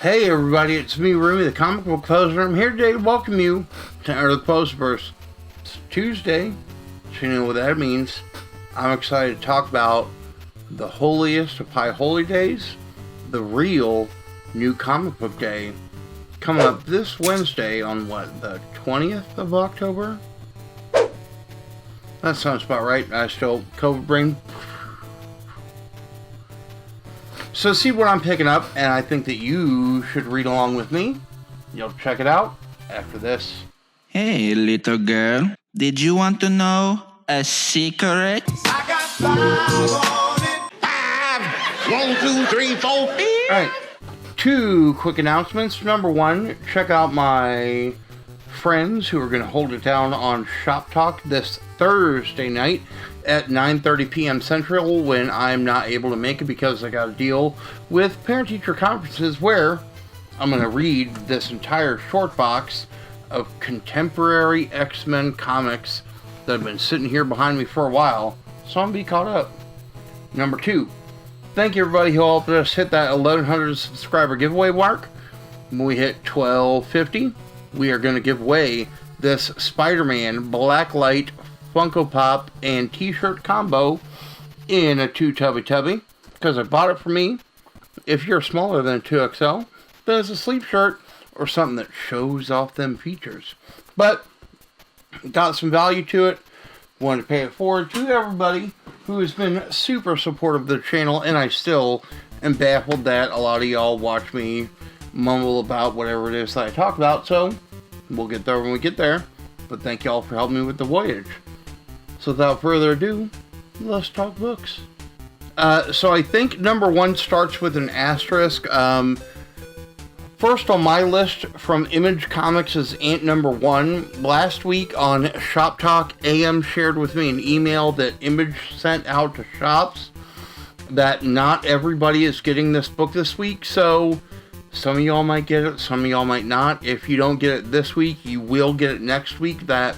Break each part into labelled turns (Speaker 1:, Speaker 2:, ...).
Speaker 1: Hey everybody, it's me, Rumi, the comic book poser. I'm here today to welcome you to Enter the Poserverse. It's Tuesday, so you know what that means. I'm excited to talk about the holiest of high holy days, the real new comic book day, coming up this Wednesday on the 20th of October? That sounds about right. I still COVID brain. So see what I'm picking up, and I think that you should read along with me. You'll check it out after this.
Speaker 2: Hey, little girl, did you want to know a secret?
Speaker 3: I got 5 on it. 5, 1, 2, 3, 4.
Speaker 1: All right, 2 quick announcements. Number 1, check out my friends who are going to hold it down on Shop Talk this Thursday night at 9:30 p.m. Central, when I'm not able to make it because I got to deal with parent-teacher conferences, where I'm going to read this entire short box of contemporary X-Men comics that have been sitting here behind me for a while, so I'm going to be caught up. Number 2, thank you everybody who helped us hit that 1,100 subscriber giveaway mark. When we hit 1,250, we are going to give away this Spider-Man Blacklight Funko Pop and t-shirt combo in a 2 tubby because I bought it for me. If you're smaller than 2XL, then it's a sleep shirt or something that shows off them features. But got some value to it. Wanted to pay it forward to everybody who has been super supportive of the channel, and I still am baffled that a lot of y'all watch me mumble about whatever it is that I talk about. So we'll get there when we get there. But thank y'all for helping me with the voyage. So without further ado, let's talk books. So I think number 1 starts with an asterisk. First on my list from Image Comics is Ant number 1. Last week on Shop Talk, AM shared with me an email that Image sent out to shops that not everybody is getting this book this week. So some of y'all might get it, some of y'all might not. If you don't get it this week, you will get it next week. That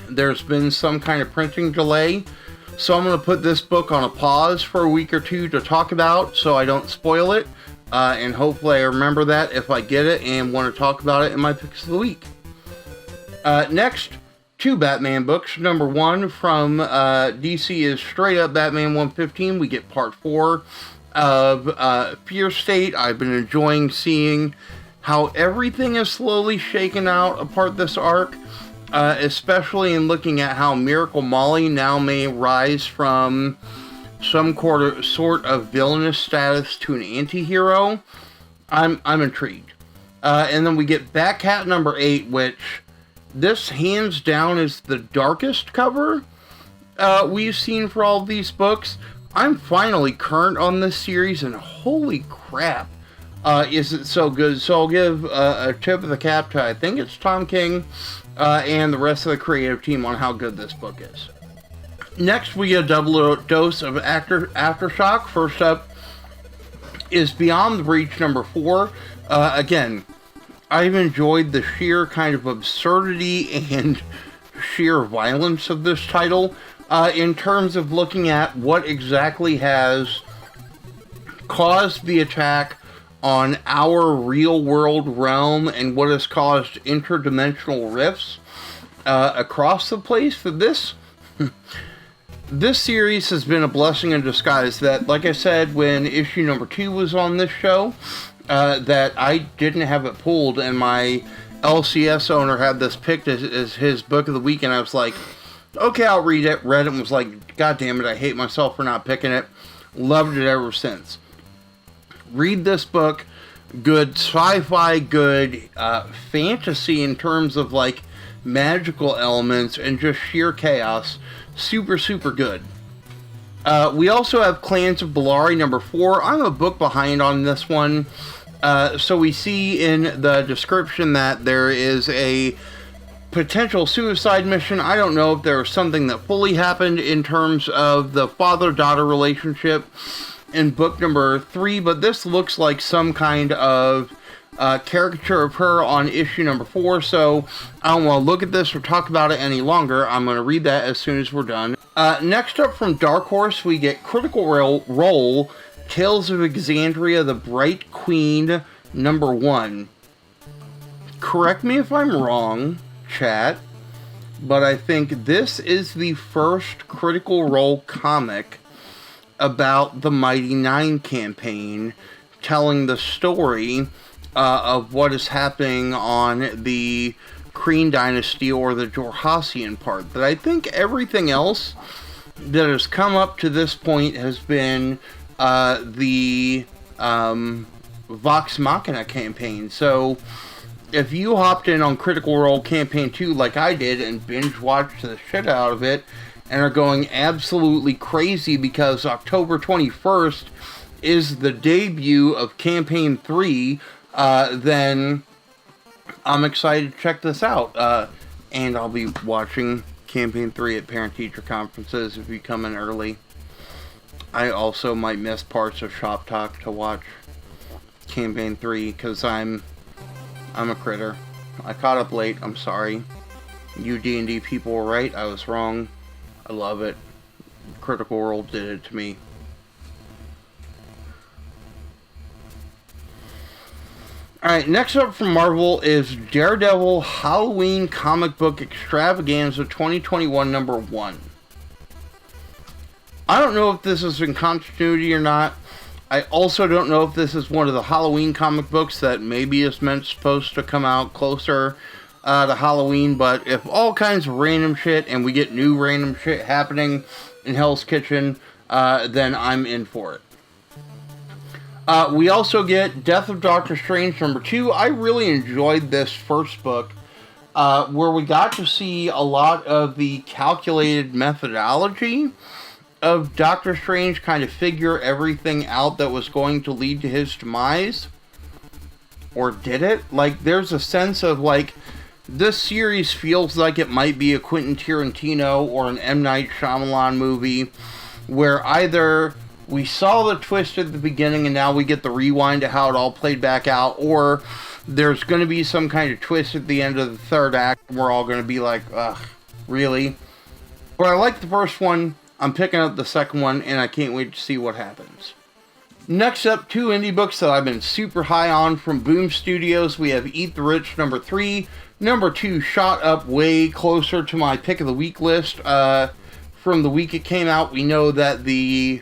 Speaker 1: there's been some kind of printing delay, so I'm going to put this book on a pause for a week or 2 to talk about so I don't spoil it, and hopefully I remember that if I get it and want to talk about it in my picks of the week. Next, 2 Batman books. Number 1 from DC is straight up Batman 115. We get part 4 of Fear State. I've been enjoying seeing how everything is slowly shaken out apart this arc. Especially in looking at how Miracle Molly now may rise from some sort of villainous status to an anti-hero. I'm intrigued. And then we get Batcat number 8, which this hands down is the darkest cover we've seen for all of these books. I'm finally current on this series, and holy crap, is it so good. So I'll give a tip of the cap to, I think it's Tom King, and the rest of the creative team on how good this book is. Next, we get a double dose of Aftershock. First up is Beyond the Breach number 4. Again, I've enjoyed the sheer kind of absurdity and sheer violence of this title, in terms of looking at what exactly has caused the attack on our real-world realm and what has caused interdimensional rifts across the place. For this, this series has been a blessing in disguise. That, like I said, when issue number 2 was on this show, that I didn't have it pulled, and my LCS owner had this picked as his book of the week, and I was like, okay, I'll read it. Read it and was like, God damn it, I hate myself for not picking it. Loved it ever since. Read this book. Good sci-fi, good fantasy in terms of like magical elements and just sheer chaos. Super, super good. We also have Clans of Bellari number 4. I'm a book behind on this one. So we see in the description that there is a potential suicide mission. I don't know if there was something that fully happened in terms of the father-daughter relationship in book number 3, but this looks like some kind of caricature of her on issue number 4, so I don't want to look at this or talk about it any longer. I'm going to read that as soon as we're done. Next up from Dark Horse, we get Critical Role, Tales of Exandria, the Bright Queen, Number 1. Correct me if I'm wrong, chat, but I think this is the first Critical Role comic about the Mighty Nine campaign, telling the story of what is happening on the Kryn Dynasty or the Jorhassian part. That I think everything else that has come up to this point has been the Vox Machina campaign. So if you hopped in on Critical Role Campaign 2 like I did and binge-watched the shit out of it and are going absolutely crazy because October 21st is the debut of Campaign 3, then I'm excited to check this out. And I'll be watching Campaign 3 at parent-teacher conferences if you come in early. I also might miss parts of Shop Talk to watch Campaign 3 because I'm a critter. I caught up late. I'm sorry. You D&D people were right. I was wrong. I love it. Critical Role did it to me. Alright, next up from Marvel is Daredevil Halloween Comic Book Extravaganza 2021 number 1. I don't know if this is in continuity or not. I also don't know if this is one of the Halloween comic books that maybe is supposed to come out closer to Halloween, but if all kinds of random shit and we get new random shit happening in Hell's Kitchen, then I'm in for it. We also get Death of Doctor Strange number 2. I really enjoyed this first book, where we got to see a lot of the calculated methodology of Doctor Strange kind of figure everything out that was going to lead to his demise. Or did it? Like, there's a sense of, like, this series feels like it might be a Quentin Tarantino or an M. Night Shyamalan movie, where either we saw the twist at the beginning and now we get the rewind to how it all played back out, or there's going to be some kind of twist at the end of the third act and we're all going to be like, ugh, really? But I like the first one. I'm picking up the second one, and I can't wait to see what happens. Next up, 2 indie books that I've been super high on from Boom Studios. We have Eat the Rich, number 3. Number 2 shot up way closer to my pick of the week list. From the week it came out, we know that the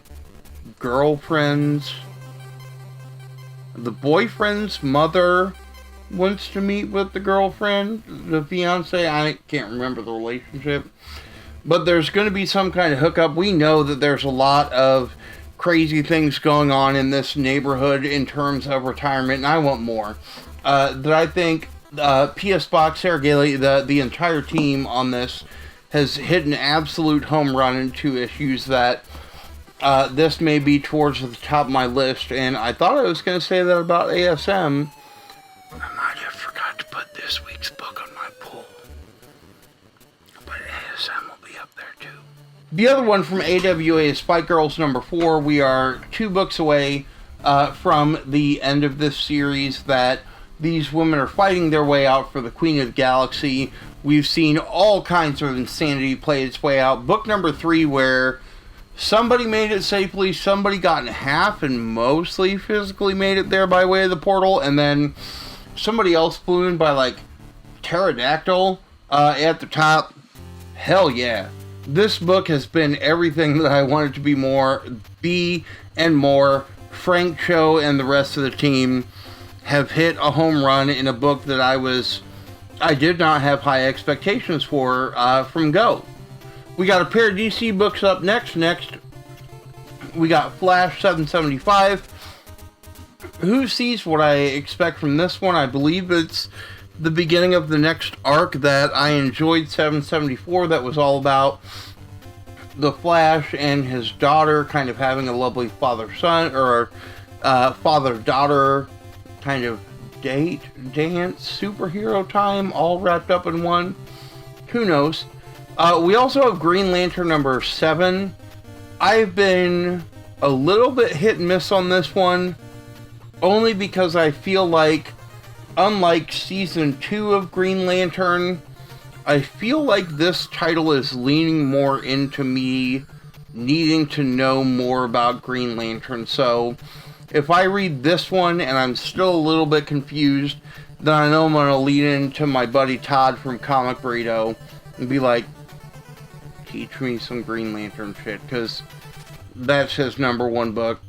Speaker 1: boyfriend's mother wants to meet with the girlfriend, the fiance. I can't remember the relationship. But there's going to be some kind of hookup. We know that there's a lot of crazy things going on in this neighborhood in terms of retirement, and I want more. That I think PS Box, Sarah Gailey, the entire team on this has hit an absolute home run in 2 issues that this may be towards the top of my list. And I thought I was going to say that about ASM. I might have forgot to put this week's book on my poll. But ASM will be up there too. The other one from AWA is Spike Girls number 4. We are 2 books away from the end of this series that these women are fighting their way out for the Queen of the Galaxy. We've seen all kinds of insanity play its way out. Book number 3 where somebody made it safely, somebody got in half and mostly physically made it there by way of the portal, and then somebody else flew in by like pterodactyl at the top. Hell yeah. This book has been everything that I wanted to be and more. Frank Cho and the rest of the team have hit a home run in a book that I did not have high expectations for from Go. We got a pair of DC books up next. We got Flash 775. Who sees what I expect from this one? I believe it's the beginning of the next arc that I enjoyed, 774, that was all about the Flash and his daughter kind of having a lovely father-son, or father-daughter kind of dance, superhero time, all wrapped up in one. Who knows? We also have Green Lantern number 7. I've been a little bit hit and miss on this one, only because I feel like, unlike Season 2 of Green Lantern, I feel like this title is leaning more into me needing to know more about Green Lantern. So, if I read this one and I'm still a little bit confused, then I know I'm going to lead into my buddy Todd from Comic Burrito and be like, teach me some Green Lantern shit, because that's his #1 book.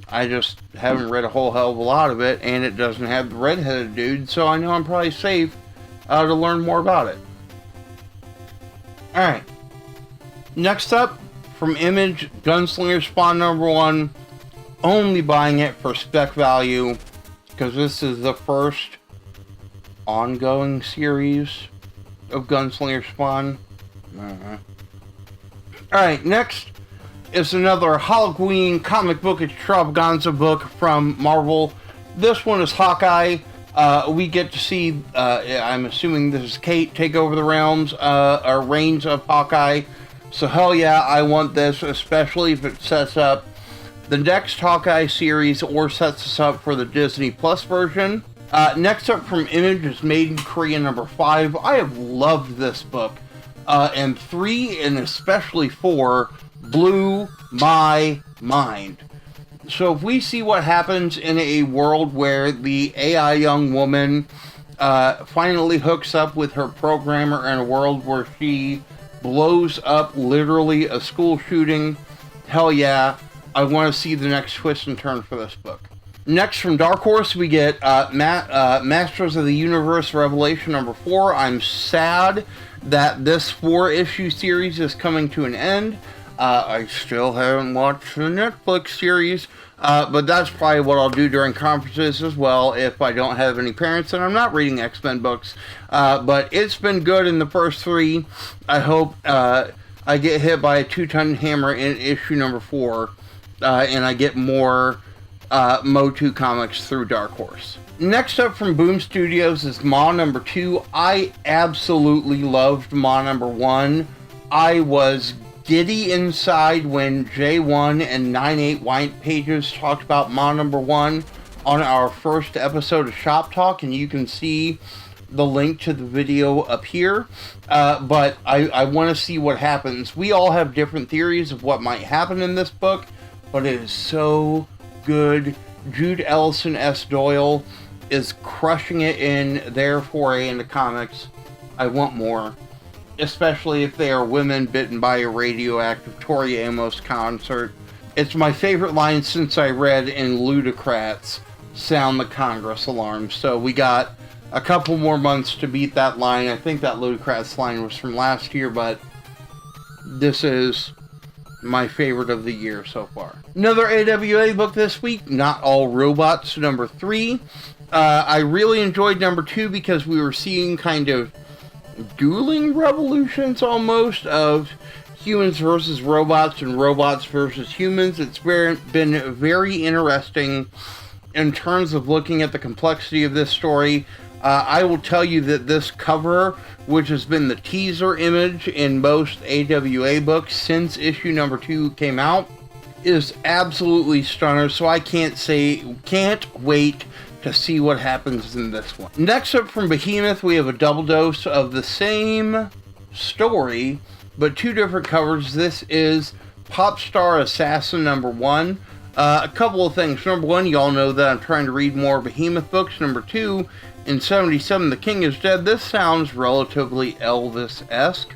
Speaker 1: I just haven't read a whole hell of a lot of it, and it doesn't have the redheaded dude, so I know I'm probably safe to learn more about it. Alright. Next up, from Image, Gunslinger Spawn #1. Only buying it for spec value, because this is the first ongoing series of Gunslinger Spawn. Alright, next is another Halloween comic book extravaganza book from Marvel. This one is Hawkeye. We get to see, I'm assuming this is Kate, take over the realms, or reigns of Hawkeye. So hell yeah, I want this, especially if it sets up the next Hawkeye series or sets us up for the Disney Plus version. Next up from Image is Made in Korea #5. I have loved this book. And 3, and especially 4, blew my mind. So if we see what happens in a world where the AI young woman finally hooks up with her programmer in a world where she blows up literally a school shooting, hell yeah, I want to see the next twist and turn for this book. Next, from Dark Horse, we get Masters of the Universe Revelation #4. I'm sad that this 4-issue series is coming to an end. I still haven't watched the Netflix series, but that's probably what I'll do during conferences as well if I don't have any parents and I'm not reading X-Men books. But it's been good in the first 3. I hope I get hit by a 2-ton hammer in issue #4, and I get more Motu comics through Dark Horse. Next up from Boom Studios is Ma #2. I absolutely loved Ma #1. I was giddy inside when J1 and 98 White Pages talked about Ma #1 on our first episode of Shop Talk, and you can see the link to the video up here. But I want to see what happens. We all have different theories of what might happen in this book, but it is so good. Jude Ellison S. Doyle is crushing it in their foray into comics. I want more, especially if they are women bitten by a radioactive Tori Amos concert. It's my favorite line since I read in Ludocrats, Sound the Congress Alarm. So we got a couple more months to beat that line. I think that Ludocrats line was from last year, but this is my favorite of the year so far. Another AWA book this week, Not All Robots, #3. I really enjoyed #2 because we were seeing kind of dueling revolutions almost of humans versus robots and robots versus humans. It's been very interesting in terms of looking at the complexity of this story. I will tell you that this cover, which has been the teaser image in most AWA books since issue #2 came out, is absolutely stunning. So I can't wait to see what happens in this one. Next up from Behemoth, we have a double dose of the same story, but 2 different covers. This is Pop Star Assassin #1. A couple of things. #1, y'all know that I'm trying to read more Behemoth books. #2, in 77, The King is Dead. This sounds relatively Elvis-esque.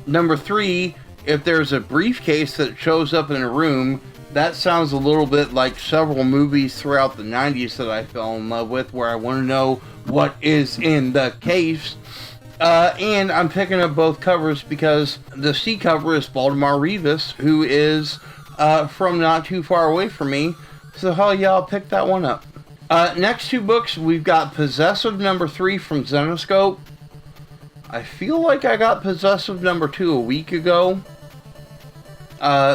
Speaker 1: #3, if there's a briefcase that shows up in a room, that sounds a little bit like several movies throughout the 90s that I fell in love with, where I want to know what is in the case. And I'm picking up both covers because the C cover is Baltimore Rivas, who is from not too far away from me. So hell yeah, I'll pick that one up. Next 2 books, we've got Possessive #3 from Zenoscope. I feel like I got Possessive #2 a week ago.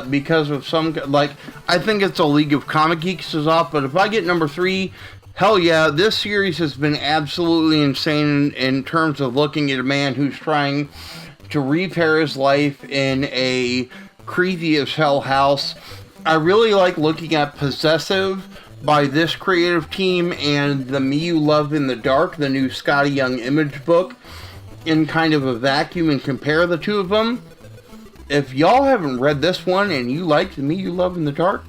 Speaker 1: Because of some, I think it's a League of Comic Geeks is off, but if I get #3, hell yeah, this series has been absolutely insane in terms of looking at a man who's trying to repair his life in a creepy as hell house. I really like looking at Possessive by this creative team and the Me You Love in the Dark, the new Scotty Young Image book, in kind of a vacuum and compare the 2 of them. If y'all haven't read this one and you like the Me You Love in the Dark,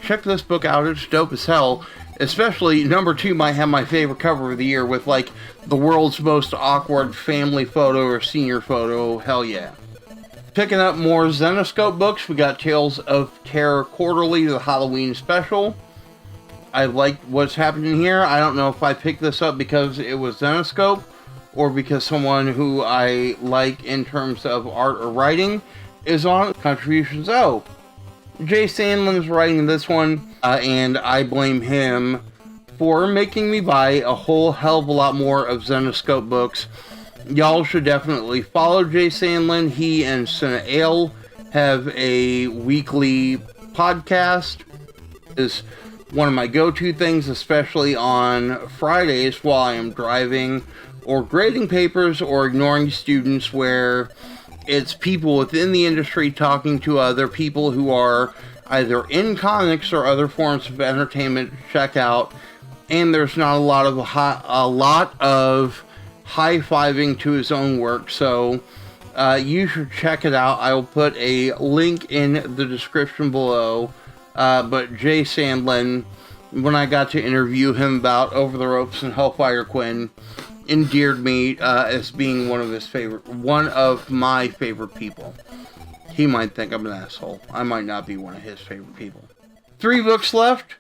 Speaker 1: check this book out. It's dope as hell. Especially number 2 might have my favorite cover of the year with like the world's most awkward family photo or senior photo. Hell yeah. Picking up more Zenescope books. We got Tales of Terror Quarterly, the Halloween special. I like what's happening here. I don't know if I picked this up because it was Zenescope or because someone who I like in terms of art or writing is on contributions. Oh, Jay Sandlin's writing this one, and I blame him for making me buy a whole hell of a lot more of Zenescope books. Y'all should definitely follow Jay Sandlin. He and Cine Ale have a weekly podcast. Is one of my go-to things, especially on Fridays while I am driving or grading papers or ignoring students, where it's people within the industry talking to other people who are either in comics or other forms of entertainment to check out, and there's not a lot of high-fiving to his own work, so you should check it out. I will put a link in the description below, but Jay Sandlin, when I got to interview him about Over the Ropes and Hellfire Quinn, endeared me as being one of my favorite people. He might think I'm an asshole. I might not be one of his favorite people. 3 books left,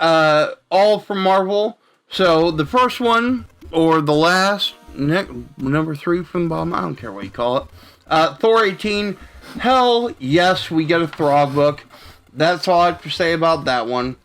Speaker 1: all from Marvel. So the first one, or the last, number 3 from the bottom, I don't care what you call it. Thor 18. Hell yes, we get a Throg book. That's all I have to say about that one.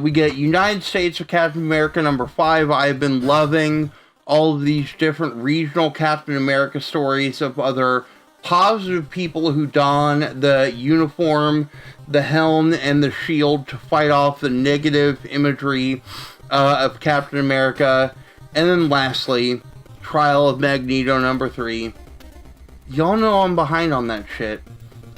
Speaker 1: We get United States of Captain America number 5. I've been loving all of these different regional Captain America stories of other positive people who don the uniform, the helm, and the shield to fight off the negative imagery of Captain America. And then lastly, Trial of Magneto number 3. Y'all know I'm behind on that shit.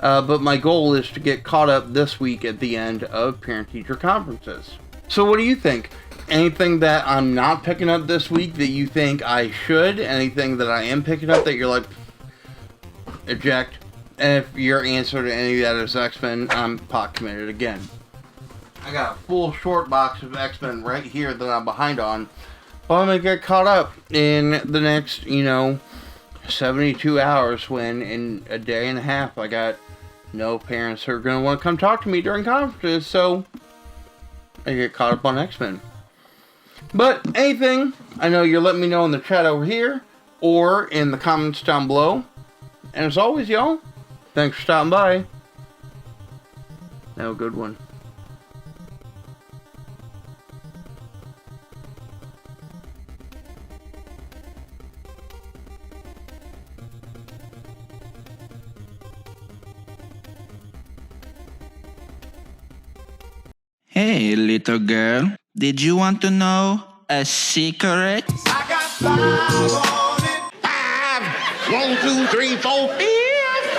Speaker 1: But my goal is to get caught up this week at the end of parent-teacher conferences. So what do you think? Anything that I'm not picking up this week that you think I should? Anything that I am picking up that you're like, eject? And if your answer to any of that is X-Men, I'm pot committed again. I got a full short box of X-Men right here that I'm behind on. But I'm going to get caught up in the next, 72 hours, when in a day and a half I got no parents who are going to want to come talk to me during conferences, so I get caught up on X-Men. But anything, I know you're letting me know in the chat over here or in the comments down below. And as always, y'all, thanks for stopping by. Have a good one.
Speaker 2: Hey, little girl, did you want to know a secret?
Speaker 3: I got 5 on it. 5, 1, 2, 3, 4.